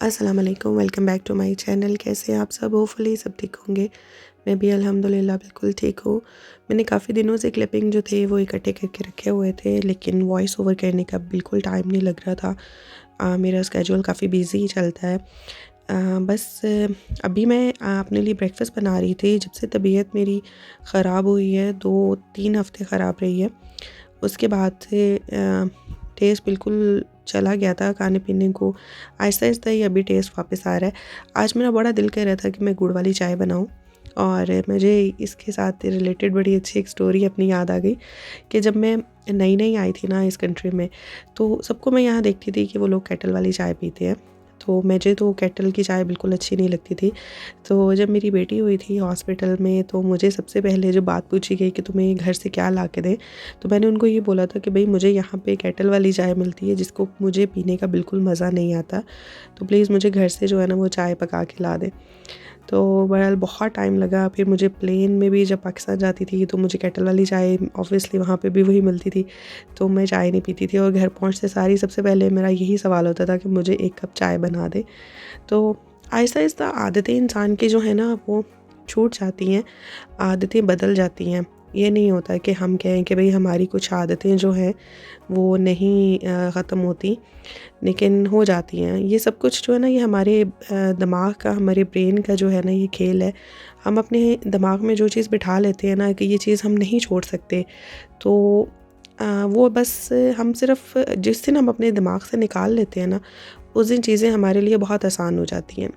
अस्सलाम वालेकुम, welcome back to my channel. कैसे हैं आप सब? होपफुली सब ठीक होंगे। मैं भी अल्हम्दुलिल्लाह बिल्कुल ठीक हूँ। मैंने काफ़ी दिनों से क्लिपिंग जो थे वो इकट्ठे करके रखे हुए थे, लेकिन वॉइस ओवर करने का बिल्कुल टाइम नहीं लग रहा था। मेरा स्केड्यूल काफ़ी बिज़ी चलता है। अभी मैं अपने लिए ब्रेकफ़ास्ट बना रही थी। जब से तबीयत मेरी ख़राब हुई है, 2-3 हफ़्ते ख़राब रही है। उसके बाद से टेस्ट बिल्कुल चला गया था खाने-पीने को। आहिस्ता-आहिस्ता ही अभी टेस्ट वापस आ रहा है। आज मेरा बड़ा दिल कर रहा था कि मैं गुड़ वाली चाय बनाऊँ, और मुझे इसके साथ रिलेटेड बड़ी अच्छी एक स्टोरी अपनी याद आ गई कि जब मैं नई-नई आई थी ना इस कंट्री में, तो सबको मैं यहाँ देखती थी कि वो लोग केटल वाली चाय पीते हैं। तो मुझे तो केटल की चाय बिल्कुल अच्छी नहीं लगती थी। तो जब मेरी बेटी हुई थी हॉस्पिटल में, तो मुझे सबसे पहले जो बात पूछी गई कि तुम्हें घर से क्या ला के दें, तो मैंने उनको ये बोला था कि भई मुझे यहाँ पे केटल वाली चाय मिलती है जिसको मुझे पीने का बिल्कुल मज़ा नहीं आता। तो प्लीज़ मुझे घर से जो है ना वो चाय पका के ला दें। तो बहरहाल बहुत टाइम लगा। फिर मुझे प्लेन में भी जब पाकिस्तान जाती थी तो मुझे केटल वाली चाय ऑब्वियसली वहाँ पे भी वही मिलती थी। तो मैं चाय नहीं पीती थी, और घर पहुँचते सार ही सबसे पहले मेरा यही सवाल होता था कि मुझे 1 कप चाय बना दें। तो आहिस्ता-आहिस्ता आदतें इंसान की जो है ना वो छूट जाती हैं, आदतें बदल जाती हैं। ये नहीं होता कि हम कहें कि भई हमारी कुछ आदतें जो हैं वो नहीं ख़त्म होती, लेकिन हो जाती हैं। ये सब कुछ जो है ना ये हमारे दिमाग का, हमारे ब्रेन का जो है ना ये खेल है। हम अपने दिमाग में जो चीज़ बिठा लेते हैं ना कि ये चीज़ हम नहीं छोड़ सकते, तो वो बस हम सिर्फ़ जिस दिन हम अपने दिमाग से निकाल लेते हैं ना, उस दिन चीज़ें हमारे लिए बहुत आसान हो जाती हैं।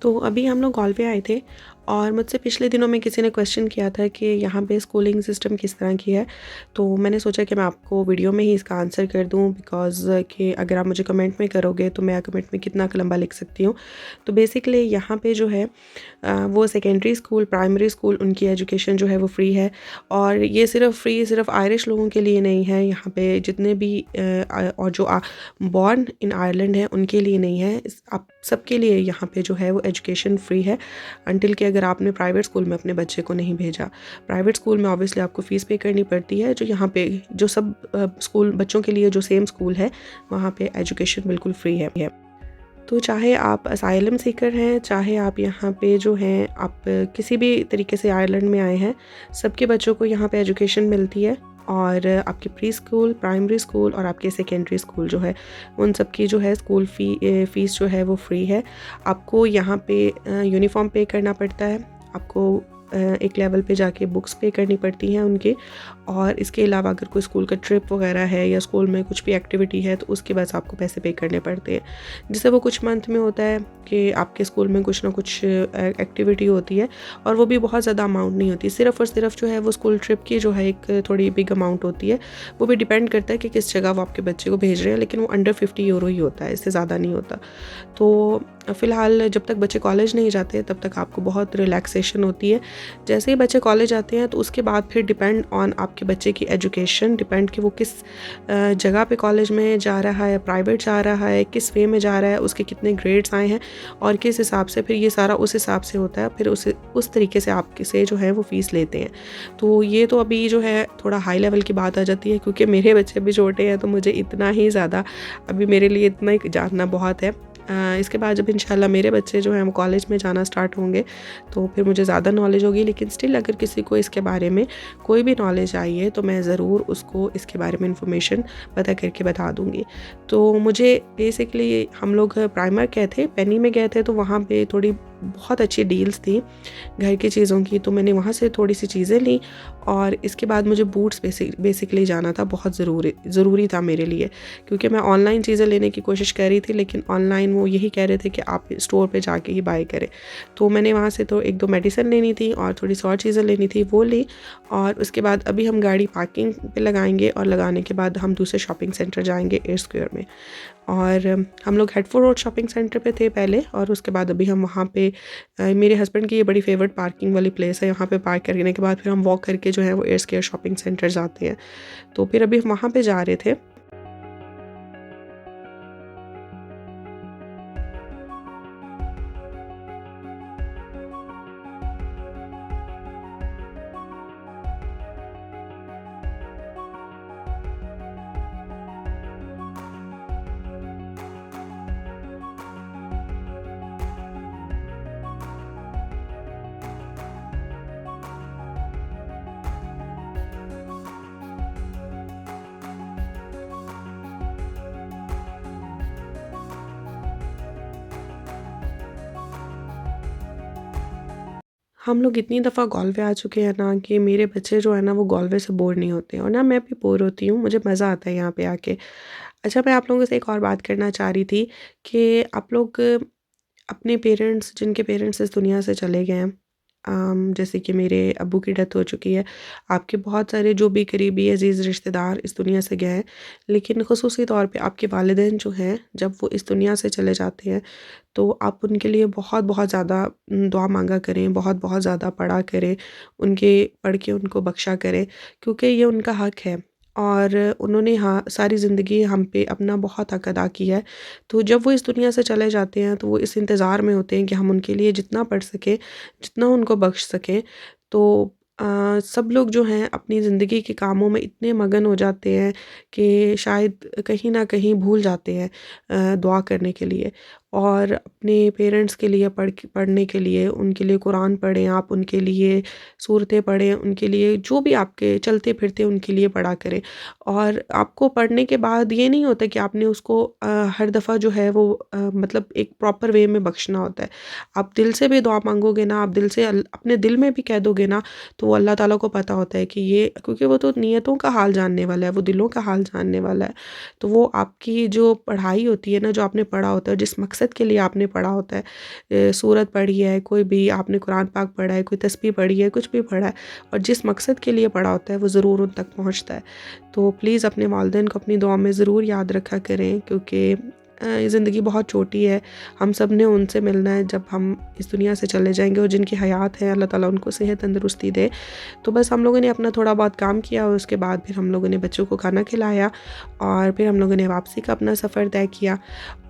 तो अभी हम लोग गॉल पे आए थे, और मुझसे पिछले दिनों में किसी ने क्वेश्चन किया था कि यहाँ पे स्कूलिंग सिस्टम किस तरह की है। तो मैंने सोचा कि मैं आपको वीडियो में ही इसका आंसर कर दूँ, बिकॉज़ कि अगर आप मुझे कमेंट में करोगे तो मैं कमेंट में कितना लंबा लिख सकती हूँ। तो बेसिकली यहाँ पे जो है वो सेकेंडरी स्कूल, प्राइमरी स्कूल, उनकी एजुकेशन जो है वो फ्री है। और ये सिर्फ आयरिश लोगों के लिए नहीं है। यहाँ पे जितने भी और जो बॉर्न इन आयरलैंड है उनके लिए नहीं है। आप सबके लिए यहाँ पे जो है वो एजुकेशन फ्री है, अंटिल कि अगर आपने प्राइवेट स्कूल में अपने बच्चे को नहीं भेजा। प्राइवेट स्कूल में ऑब्वियसली आपको फ़ीस पे करनी पड़ती है। जो यहाँ पे जो सब स्कूल बच्चों के लिए जो सेम स्कूल है, वहाँ पे एजुकेशन बिल्कुल फ्री है। तो चाहे आप असाइलम सीकर हैं, चाहे आप यहाँ पे जो हैं आप किसी भी तरीके से आयरलैंड में आए हैं, सबके बच्चों को यहाँ पे एजुकेशन मिलती है। और आपके प्री स्कूल, प्राइमरी स्कूल और आपके सेकेंडरी स्कूल जो है, उन सब की जो है स्कूल फ़ीस जो है वो फ्री है। आपको यहाँ पे यूनिफ़ॉर्म पे करना पड़ता है, आपको एक लेवल पे जाके बुक्स पे करनी पड़ती हैं उनके, और इसके अलावा अगर कोई स्कूल का ट्रिप वगैरह है या स्कूल में कुछ भी एक्टिविटी है तो उसके बस आपको पैसे पे करने पड़ते हैं। जैसे वो कुछ मंथ में होता है कि आपके स्कूल में कुछ ना कुछ एक्टिविटी होती है, और वो भी बहुत ज़्यादा अमाउंट नहीं होती, सिर्फ़ और सिर्फ जो है वो स्कूल ट्रिप की जो है एक थोड़ी बिग अमाउंट होती है। वो भी डिपेंड करता है कि किस जगह वो आपके बच्चे को भेज रहे हैं, लेकिन वो अंडर 50 यूरो ही होता है, इससे ज़्यादा नहीं होता। तो फ़िलहाल जब तक बच्चे कॉलेज नहीं जाते तब तक आपको बहुत रिलैक्सेशन होती है। जैसे ही बच्चे कॉलेज जाते हैं तो उसके बाद फिर डिपेंड ऑन आपके बच्चे की एजुकेशन, डिपेंड कि वो किस जगह पे कॉलेज में जा रहा है, प्राइवेट जा रहा है, किस वे में जा रहा है, उसके कितने ग्रेड्स आए हैं, और किस हिसाब से फिर ये सारा उस हिसाब से होता है। फिर उस तरीके से आपके से जो है वो फ़ीस लेते हैं। तो ये तो अभी जो है थोड़ा हाई लेवल की बात आ जाती है, क्योंकि मेरे बच्चे भी छोटे हैं, तो मुझे इतना ही ज़्यादा अभी मेरे लिए इतना ही जानना बहुत है। इसके बाद जब इंशाल्लाह मेरे बच्चे जो हैं वो कॉलेज में जाना स्टार्ट होंगे तो फिर मुझे ज़्यादा नॉलेज होगी, लेकिन स्टिल अगर किसी को इसके बारे में कोई भी नॉलेज आई है तो मैं ज़रूर उसको इसके बारे में इन्फॉर्मेशन पता करके बता दूँगी। तो मुझे बेसिकली हम लोग प्राइमर गए थे, पेनी में गए थे, तो वहाँ पे थोड़ी बहुत अच्छी डील्स थी घर की चीज़ों की, तो मैंने वहाँ से थोड़ी सी चीज़ें ली। और इसके बाद मुझे बूट्स बेसिकली जाना था, बहुत ज़रूरी था मेरे लिए, क्योंकि मैं ऑनलाइन चीज़ें लेने की कोशिश कर रही थी, लेकिन ऑनलाइन वो यही कह रहे थे कि आप स्टोर पे जाके ही बाय करें। तो मैंने वहाँ से तो 1-2 मेडिसिन लेनी थी और थोड़ी सी और चीज़ें लेनी थी, वो ली। और उसके बाद अभी हम गाड़ी पार्किंग पे लगाएंगे, और लगाने के बाद हम दूसरे शॉपिंग सेंटर जाएंगे एयर स्क्वायर में। और हम लोग हेडफोर्ड रोड शॉपिंग सेंटर पे थे पहले, और उसके बाद अभी हम वहाँ पे मेरे हस्बैंड की ये बड़ी फेवरेट पार्किंग वाली प्लेस है, यहाँ पे पार्क करने के बाद फिर हम वॉक करके जो है वो एयर स्क्वायर शॉपिंग सेंटर जाते हैं। तो फिर अभी हम वहाँ पे जा रहे थे। हम लोग इतनी दफ़ा गॉलवे आ चुके हैं ना कि मेरे बच्चे जो है ना वो गॉलवे से बोर नहीं होते और ना मैं भी बोर होती हूँ, मुझे मज़ा आता है यहाँ पे आके। अच्छा, मैं आप लोगों से एक और बात करना चाह रही थी कि आप लोग अपने पेरेंट्स, जिनके पेरेंट्स इस दुनिया से चले गए हैं, जैसे कि मेरे अब्बू की डेथ हो चुकी है, आपके बहुत सारे जो भी करीबी अज़ीज़ रिश्तेदार इस दुनिया से गए हैं, लेकिन ख़ुसूसी तौर पे आपके वालिदैन जो हैं, जब वो इस दुनिया से चले जाते हैं, तो आप उनके लिए बहुत बहुत ज़्यादा दुआ मांगा करें, बहुत बहुत ज़्यादा पढ़ा करें, उनके पढ़ के उनको बख्शा करें, क्योंकि ये उनका हक़ है और उन्होंने हाँ सारी ज़िंदगी हम पे अपना बहुत हक़ अदा किया है। तो जब वो इस दुनिया से चले जाते हैं तो वो इस इंतज़ार में होते हैं कि हम उनके लिए जितना पढ़ सकें, जितना उनको बख्श सकें। तो सब लोग जो हैं अपनी ज़िंदगी के कामों में इतने मगन हो जाते हैं कि शायद कहीं न कहीं भूल जाते हैं दुआ करने के लिए और अपने पेरेंट्स के लिए पढ़ने के लिए, उनके लिए कुरान पढ़ें आप, उनके लिए सूरतें पढ़ें, उनके लिए जो भी आपके चलते-फिरते उनके लिए पढ़ा करें। और आपको पढ़ने के बाद ये नहीं होता कि आपने उसको हर दफ़ा जो है वो मतलब एक प्रॉपर वे में बख्शना होता है। आप दिल से भी दुआ माँगोगे ना, आप दिल से अपने दिल में भी कह दोगे ना, तो वो अल्लाह ताला को पता होता है कि ये, क्योंकि वो तो नियतों का हाल जानने वाला है, वो दिलों का हाल जानने वाला है। तो वो आपकी जो पढ़ाई होती है ना, जो आपने पढ़ा होता है, जिस मकसद के लिए आपने पढ़ा होता है, सूरत पढ़ी है, कोई भी आपने कुरान पाक पढ़ा है, कोई तस्बीह पढ़ी है, कुछ भी पढ़ा है और जिस मकसद के लिए पढ़ा होता है वो ज़रूर उन तक पहुँचता है। तो प्लीज़ अपने वालिदैन को अपनी दुआ में ज़रूर याद रखा करें, क्योंकि ज़िंदगी बहुत छोटी है, हम सब ने उनसे मिलना है जब हम इस दुनिया से चले जाएँगे और जिनकी हयात है अल्लाह ताला उनको सेहत तंदुरुस्ती दे। तो बस हम लोगों ने अपना थोड़ा बहुत काम किया और उसके बाद फिर हम लोगों ने बच्चों को खाना खिलाया और फिर हम लोगों ने वापसी का अपना सफ़र तय किया।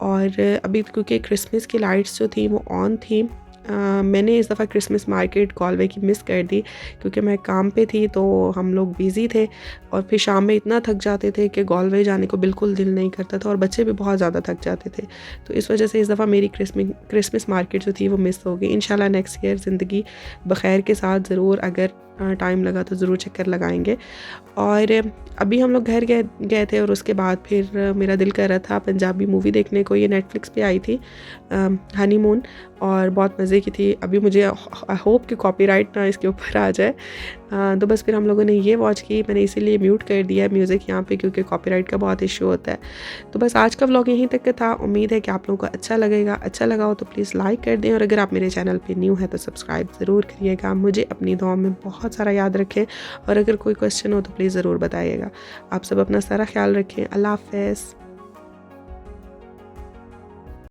और अभी क्योंकि क्रिसमस की लाइट्स जो थी वो ऑन थी, मैंने इस दफ़ा क्रिसमस मार्केट गॉलवे की मिस कर दी क्योंकि मैं काम पे थी, तो हम लोग बिज़ी थे और फिर शाम में इतना थक जाते थे कि गॉलवे जाने को बिल्कुल दिल नहीं करता था और बच्चे भी बहुत ज़्यादा थक जाते थे। तो इस वजह से इस दफ़ा मेरी क्रिसमस मार्केट जो थी वो मिस हो गई। इंशाल्लाह नेक्स्ट ईयर ज़िंदगी बख़ैर के साथ ज़रूर, अगर टाइम लगा तो ज़रूर चक्कर लगाएँगे। और अभी हम लोग घर गए गए थे और उसके बाद फिर मेरा दिल कर रहा था पंजाबी मूवी देखने को। ये नेटफ्लिक्स पे आई थी, हनीमून, और बहुत मज़े की थी। अभी मुझे आई होप कि कॉपीराइट ना इसके ऊपर आ जाए। तो बस फिर हम लोगों ने ये वॉच की। मैंने इसीलिए म्यूट कर दिया है म्यूज़िक यहाँ पे, क्योंकि कॉपीराइट का बहुत इशू होता है। तो बस आज का व्लॉग यहीं तक का था। उम्मीद है कि आप लोगों को अच्छा लगेगा। अच्छा लगा हो तो प्लीज़ लाइक कर दें और अगर आप मेरे चैनल पे न्यू हैं तो सब्सक्राइब ज़रूर करिएगा। मुझे अपनी दुआ में बहुत सारा याद रखें और अगर कोई क्वेश्चन हो तो प्लीज़ ज़रूर बताइएगा। आप सब अपना सारा ख्याल रखें। अल्लाह हाफ़िज़।